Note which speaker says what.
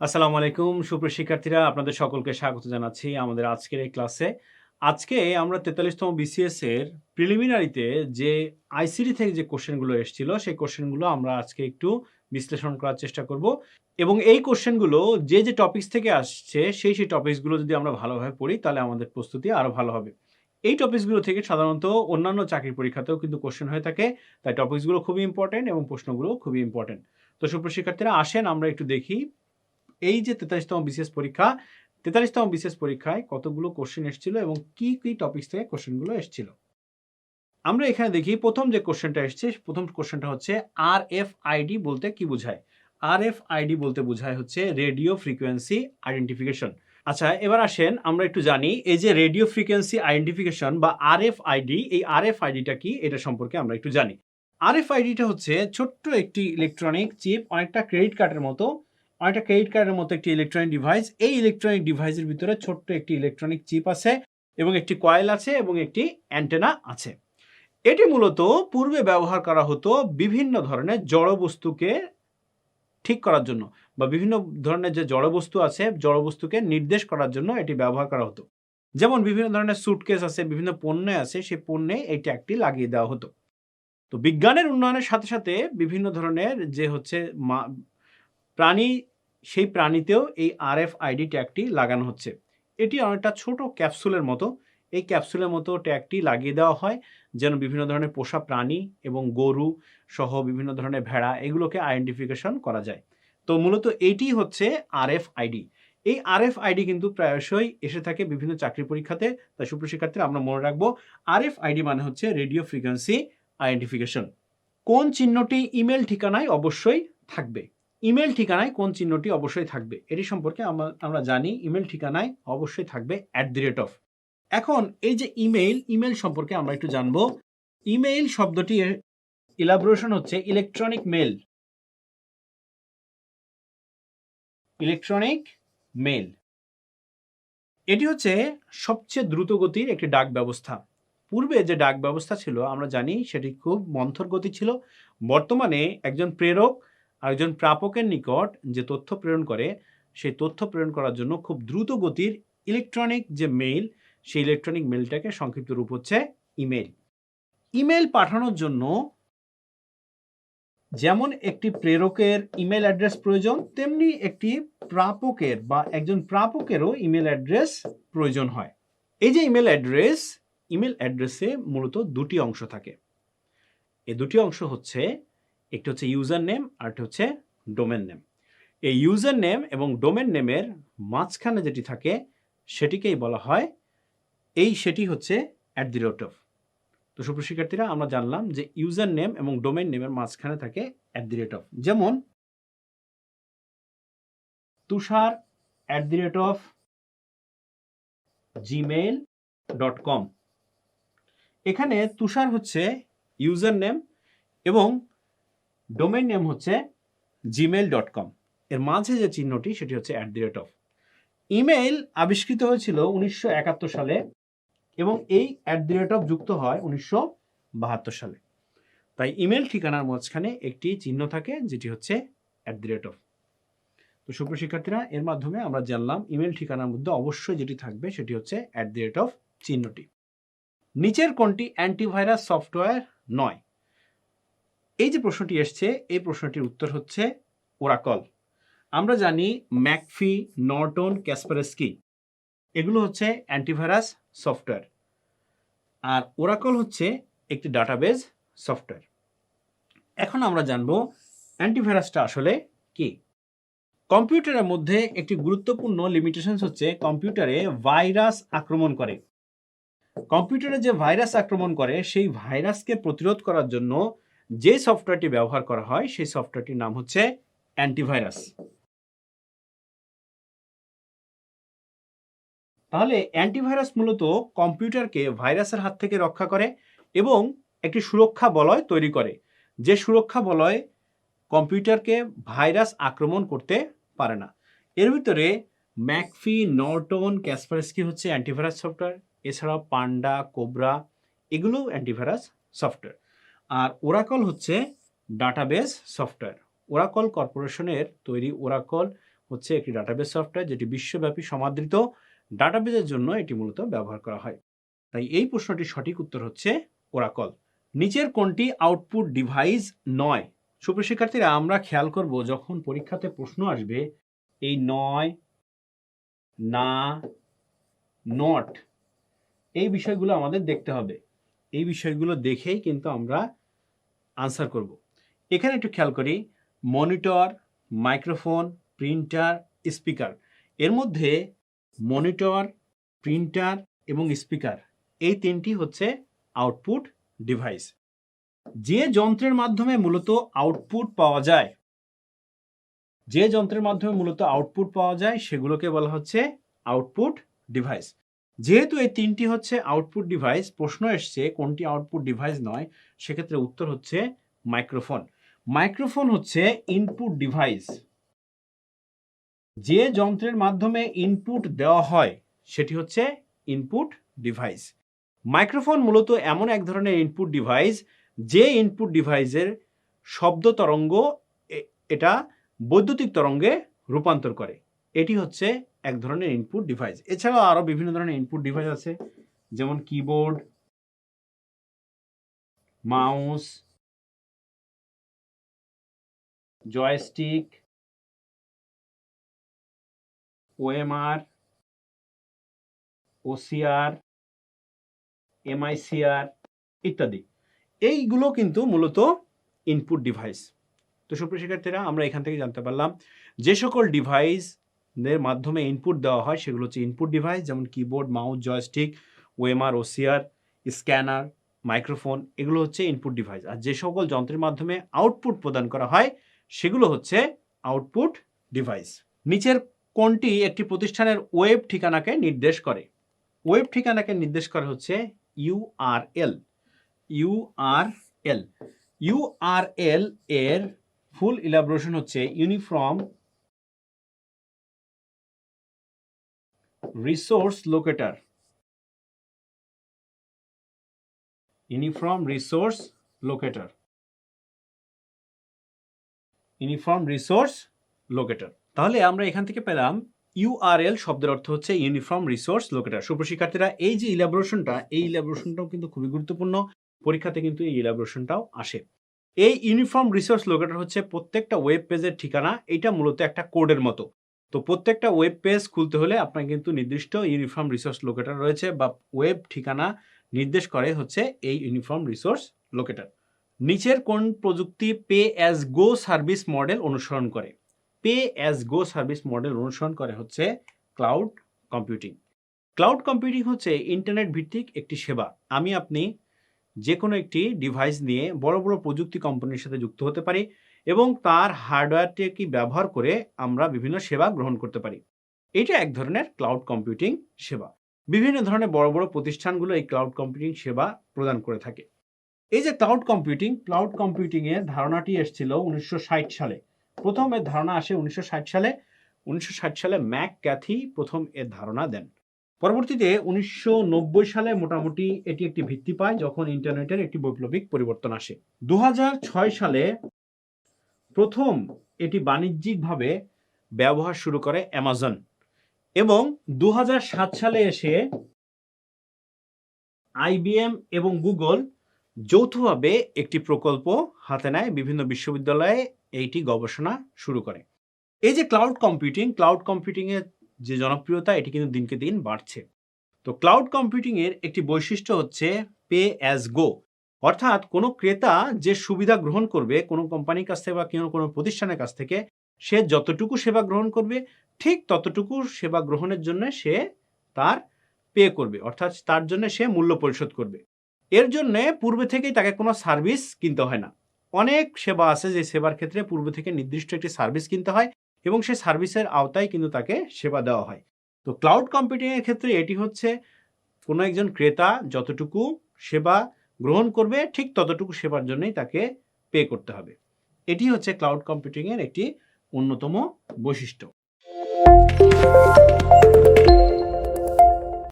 Speaker 1: আসসালামু আলাইকুম সুপ্রিয় শিক্ষার্থীরা, আপনাদের সকলকে স্বাগত জানাচ্ছি আমাদের আজকের এই ক্লাসে। আজকে আমরা 43তম বিসিএস এর প্রিলিমিনারিতে যে আইসিটি থেকে যে কোশ্চেনগুলো এসেছিল সেই কোশ্চেনগুলো আমরা আজকে একটু বিশ্লেষণ করার চেষ্টা করব এবং এই কোশ্চেনগুলো যে টপিকস থেকে আসছে সেই টপিকসগুলো যদি আমরা ভালোভাবে পড়ি তাহলে আমাদের প্রস্তুতি আরও ভালো হবে। এই টপিকসগুলো থেকে সাধারণত অন্যান্য চাকরির পরীক্ষাতেও কিন্তু কোশ্চেন হয়ে থাকে, তাই টপিকসগুলো খুবই ইম্পর্টেন্ট এবং প্রশ্নগুলো খুবই ইম্পর্টেন্ট। তো সুপ্রিয় শিক্ষার্থীরা, আসেন আমরা একটু দেখি এই যে 43তম বিসিএস পরীক্ষা, 43তম বিসিএস পরীক্ষায় কতগুলো কোশ্চেন এসেছিল এবং কি টপিকস থেকে কোশ্চেনগুলো এসেছিল। আমরা এখানে দেখি প্রথম যে কোশ্চেনটা এসছে, প্রথম কোশ্চেনটা হচ্ছে আরএফআইডি বলতে কি বোঝায়? আরএফআইডি বলতে বোঝায় হচ্ছে রেডিও ফ্রিকোয়েন্সি আইডেন্টিফিকেশন। আচ্ছা, এবার আসেন আমরা একটু জানি এই যে রেডিও ফ্রিকোয়েন্সি আইডেন্টিফিকেশন বা আরএফআইডি, এই আরএফআইডিটা কি এটা সম্পর্কে আমরা একটু জানি। আরএফআইডিটা হচ্ছে ছোট্ট একটি ইলেকট্রনিক চিপ, অনেকটা ক্রেডিট কার্ডের মতো, একটি ইলেকট্রনিক ডিভাইস। এই ইলেকট্রনিক ডিভাইসের ভিতরে ছোট্ট একটি ইলেকট্রনিক চিপ আছে এবং একটি কয়েল আছে এবং একটি অ্যান্টেনা আছে। এটি মূলত পূর্বে ব্যবহার করা হতো বিভিন্ন ধরনের জড়বস্তুকে ঠিক করার জন্য, বা বিভিন্ন ধরনের যে জড়বস্তু আছে জড়বস্তুকে নির্দেশ করার জন্য এটি ব্যবহার করা হতো। যেমন বিভিন্ন ধরনের সুটকেস আছে, বিভিন্ন পণ্য আছে, সেই পণ্যে এই ট্যাগটি লাগিয়ে দেওয়া হতো। তো বিজ্ঞানের উন্নয়নের সাথে সাথে বিভিন্ন ধরনের যে হচ্ছে প্রাণী, সেই প্রাণীতেও এই আরএফআইডি ট্যাগটি লাগানো হচ্ছে। এটি অনেকটা ছোট ক্যাপসুলের মতো। এই ক্যাপসুলের মতো ট্যাগটি লাগিয়ে দেওয়া হয় যেন বিভিন্ন ধরনের পোষা প্রাণী এবং গরু সহ বিভিন্ন ধরনের ভেড়া এগুলোকে আইডেন্টিফিকেশন করা যায়। তো মূলত এটি হচ্ছে আরএফআইডি। এই আরএফআইডি কিন্তু প্রায়শই এসে থাকে বিভিন্ন চাকরি পরীক্ষাতে। তাই সুপ্রিয় শিক্ষার্থীরা, আমরা মনে রাখবো আরএফআইডি মানে হচ্ছে রেডিও ফ্রিকোয়েন্সি আইডেন্টিফিকেশন। কোন চিহ্নটি ইমেল ঠিকানায় অবশ্যই থাকবে? ইমেল ঠিকানায় কোন চিহ্নটি অবশ্যই থাকবে এটি সম্পর্কে আমরা জানি ইমেল ঠিকানায় অবশ্যই থাকবে @। এখন এই যে ইমেল সম্পর্কে আমরা একটু জানবো। ইমেইল শব্দটি ইলাবোরেশন হচ্ছে ইলেকট্রনিক মেল। ইলেকট্রনিক মেল এটি হচ্ছে সবচেয়ে দ্রুত গতির একটি ডাক ব্যবস্থা। পূর্বে যে ডাক ব্যবস্থা ছিল আমরা জানি সেটি খুব মন্থর গতি ছিল। বর্তমানে একজন প্রেরক আর একজন প্রাপকের নিকট যে তথ্য প্রেরণ করে, সেই তথ্য প্রেরণ করার জন্য খুব দ্রুত গতির ইলেকট্রনিক যে মেইল, সেই ইলেকট্রনিক মেইলটাকে সংক্ষিপ্ত রূপ হচ্ছে ইমেল। ইমেল পাঠানোর জন্য যেমন একটি প্রেরকের ইমেল অ্যাড্রেস প্রয়োজন, তেমনি একটি প্রাপকের বা একজন প্রাপকেরও ইমেল অ্যাড্রেস প্রয়োজন হয়। এই যে ইমেল অ্যাড্রেসে মূলত দুটি অংশ থাকে। এই দুটি অংশ হচ্ছে, একটি হচ্ছে ইউজার নেম আর একটা হচ্ছে ডোমেন নেম। এই ইউজার নেম এবং ডোমেন নেমের মাঝখানে যেটি থাকে সেটিকেই বলা হয়, সেটি হচ্ছে @। তো সুপ্রিয় শিক্ষার্থীরা, আমরা জানলাম যে ইউজার নেম এবং ডোমেন নেমের মাঝখানে থাকে @। যেমন তুষার @gmail.com। এখানে তুষার হচ্ছে ইউজার নেম এবং ডোমেন নেম হচ্ছে gmail.com। এর মাঝে যে চিহ্নটি সেটি হচ্ছে @। ইমেইল আবিষ্কৃত হয়েছিল 1971 সালে এবং এই @ যুক্ত হয় 1972 সালে। তাই ইমেল ঠিকানার মাঝখানে একটি চিহ্ন থাকে যেটি হচ্ছে @। তো সুপ্রিয় শিক্ষার্থীরা, এর মাধ্যমে আমরা জানলাম ইমেল ঠিকানার মধ্যে অবশ্যই যেটি থাকবে সেটি হচ্ছে @ চিহ্নটি। নিচের কোনটি অ্যান্টিভাইরাস সফটওয়্যার নয়? এই যে প্রশ্নটি এসছে, এই প্রশ্নটির উত্তর হচ্ছে ওরাকল। আমরা জানি ম্যাকফি, নর্টন, ক্যাসপারস্কি এগুলো হচ্ছে অ্যান্টিভাইরাস সফটওয়্যার, আর ওরাকল হচ্ছে একটি ডাটাবেজ সফটওয়্যার। এখন আমরা জানবো অ্যান্টিভাইরাসটা আসলে কি। কম্পিউটারের মধ্যে একটি গুরুত্বপূর্ণ লিমিটেশন হচ্ছে কম্পিউটারে ভাইরাস আক্রমণ করে। কম্পিউটারে যে ভাইরাস আক্রমণ করে সেই ভাইরাসকে প্রতিরোধ করার জন্য যে সফটওয়্যারটি ব্যবহার করা হয় সেই সফটওয়্যারটির নাম হচ্ছে অ্যান্টিভাইরাস। তাহলে অ্যান্টিভাইরাস মূলত কম্পিউটারকে ভাইরাসের হাত থেকে রক্ষা করে এবং একটি সুরক্ষা বলয় তৈরি করে, যে সুরক্ষা বলয় কম্পিউটারকে ভাইরাস আক্রমণ করতে পারে না। এর ভিতরে ম্যাকফি, নর্টন, ক্যাসপারস্কি হচ্ছে অ্যান্টিভাইরাস সফটওয়্যার। এছাড়াও পান্ডা, কোবরা এগুলো অ্যান্টিভাইরাস সফটওয়্যার। আর ওরাকল হচ্ছে ডাটাবেস সফটওয়্যার। ওরাকল কর্পোরেশনের তৈরি ওরাকল হচ্ছে একটি ডাটাবেস সফটওয়্যার যেটি বিশ্বব্যাপী সমাদৃত ডাটাবেসের জন্য এটি মূলত ব্যবহার করা হয়। তাই এই প্রশ্নটির সঠিক উত্তর হচ্ছে ওরাকল। নিচের কোনটি আউটপুট ডিভাইস নয়? সুপ্রিয় শিক্ষার্থীরা, আমরা খেয়াল করব যখন পরীক্ষাতে প্রশ্ন আসবে এই নয়, না, নট, এই বিষয়গুলো আমাদের দেখতে হবে। এই বিষয়গুলো দেখেই কিন্তু আমরা আনসার করব। এখানে একটু খেয়াল করি, মনিটর, মাইক্রোফোন, প্রিন্টার, স্পিকার। এর মধ্যে মনিটর, প্রিন্টার এবং স্পিকার এই তিনটি হচ্ছে আউটপুট ডিভাইস। যে যন্ত্রের মাধ্যমে মূলত আউটপুট পাওয়া যায়, সেগুলোকে বলা হচ্ছে আউটপুট ডিভাইস। যেহেতু এই তিনটি হচ্ছে আউটপুট ডিভাইস, প্রশ্ন এসছে কোনটি আউটপুট ডিভাইস নয়, সেক্ষেত্রে উত্তর হচ্ছে মাইক্রোফোন। মাইক্রোফোন হচ্ছে ইনপুট ডিভাইস। যে যন্ত্রের মাধ্যমে ইনপুট দেওয়া হয় সেটি হচ্ছে ইনপুট ডিভাইস। মাইক্রোফোন মূলত এমন এক ধরনের ইনপুট ডিভাইস যে ইনপুট ডিভাইসের শব্দ তরঙ্গ এটা বৈদ্যুতিক তরঙ্গে রূপান্তর করে। এটি হচ্ছে এক ধরনের ইনপুট ডিভাইস। এছাড়াও আরো বিভিন্ন ধরনের ইনপুট ডিভাইস আছে, যেমন keyboard, mouse, joystick, OMR, OCR, MICR ইত্যাদি। এইগুলো কিন্তু মূলত ইনপুট ডিভাইস। তো সুপ্রিয় শিক্ষার্থীরা, আমরা এখান থেকে জানতে পারলাম যে সকল ডিভাইসের মাধ্যমে ইনপুট দেওয়া হয় সেগুলো হচ্ছে ইনপুট ডিভাইস, যেমন keyboard, mouse, joystick, OMR, OCR, scanner, microphone, এগুলো হচ্ছে ইনপুট ডিভাইস। আর যে সকল যন্ত্রের মাধ্যমে আউটপুট প্রদান করা হয় সেগুলো হচ্ছে আউটপুট ডিভাইস। নিচের কোনটি একটি প্রতিষ্ঠানের ওয়েব ঠিকানাকে নির্দেশ করে? ওয়েব ঠিকানাকে নির্দেশ করে হচ্ছে ইউআরএল। ইউআরএল এর ফুল ইলাবোরেশন হচ্ছে uniform resource locator. Uniform resource locator. তাহলে আমরা এখান থেকে পেলাম ইউআরএল শব্দের অর্থ হচ্ছে ইউনিফর্ম রিসোর্স লোকেটর। সুপ্রশিক্ষার্থীরা, এই যে ইলাবোরেশনটাও কিন্তু খুবই গুরুত্বপূর্ণ। পরীক্ষাতে কিন্তু এই ইলাবোরেশনটাও আসে। এই ইউনিফর্ম রিসোর্স লোকেটর হচ্ছে প্রত্যেকটা ওয়েব পেজের ঠিকানা। এটা মূলত একটা কোডের মতো। তো প্রত্যেকটা ওয়েব পেজ খুলতে হলে আপনার কিন্তু নির্দিষ্ট ইউনিফর্ম রিসোর্স লোকেটর রয়েছে, বা ওয়েব ঠিকানা নির্দেশ করে হচ্ছে এই ইউনিফর্ম রিসোর্স লোকেটর। নিচের কোন প্রযুক্তি পে অ্যাজ গো সার্ভিস মডেল অনুসরণ করে? পে অ্যাজ গো সার্ভিস মডেল অনুসরণ করে হচ্ছে ক্লাউড কম্পিউটিং। ক্লাউড কম্পিউটিং হচ্ছে ইন্টারনেট ভিত্তিক একটি সেবা। আপনি যে কোনো একটি ডিভাইস নিয়ে বড় বড় প্রযুক্তি কোম্পানির সাথে যুক্ত হতে পারি এবং তার হার্ডওয়্যারটিকে ব্যবহার করে আমরা বিভিন্ন সেবা গ্রহণ করতে পারি। এটা এক ধরনের ক্লাউড কম্পিউটিং সেবা। বিভিন্ন ধরনের বড় বড় প্রতিষ্ঠানগুলো এই ক্লাউড কম্পিউটিং সেবা প্রদান করে থাকে। এই যে ক্লাউড কম্পিউটিং এর ধারণাটি এসেছিল 1960 সালে। প্রথম এর ধারণা আসে 1960 সালে। 1960 সালে ম্যাক ক্যাথি প্রথম এর ধারণা দেন। পরবর্তীতে 1990 সালে মোটামুটি এটি একটি ভিত্তি পায়, যখন ইন্টারনেটের একটি বৈপ্লবিক পরিবর্তন আসে। 2006 সালে প্রথম এটি বাণিজ্যিকভাবে ব্যবহার শুরু করে অ্যামাজন, এবং 2007 সালে এসে আইবিএম এবং গুগল যৌথভাবে একটি প্রকল্প হাতে নেয়। বিভিন্ন বিশ্ববিদ্যালয়ে এইটি গবেষণা শুরু করে। এই যে ক্লাউড কম্পিউটিং এর যে জনপ্রিয়তা, এটি কিন্তু দিনকে দিন বাড়ছে। তো ক্লাউড কম্পিউটিং এর একটি বৈশিষ্ট্য হচ্ছে পে অ্যাজ গো, অর্থাৎ কোনো ক্রেতা যে সুবিধা গ্রহণ করবে কোনো কোম্পানির কাছ থেকে বা কোনো প্রতিষ্ঠানের কাছ থেকে, সে যতটুকু সেবা গ্রহণ করবে ঠিক ততটুকু সেবা গ্রহণের জন্য সে তার পে করবে, অর্থাৎ তার জন্য সে মূল্য পরিশোধ করবে। এর জন্য পূর্বে থেকেই তাকে কোনো সার্ভিস কিনতে হয় না। অনেক সেবা আছে যে সেবার ক্ষেত্রে পূর্বে থেকে নির্দিষ্ট একটি সার্ভিস কিনতে হয় এবং সেই সার্ভিসের আওতায় কিন্তু তাকে সেবা দেওয়া হয়। তো ক্লাউড কম্পিউটিং এর ক্ষেত্রে এটি হচ্ছে কোনো একজন ক্রেতা যতটুকু সেবা গ্রহণ করবে ঠিক ততটুকু সেবার জন্যই তাকে পে করতে হবে। এটি হচ্ছে ক্লাউড কম্পিউটিং এর একটি অন্যতম বৈশিষ্ট্য।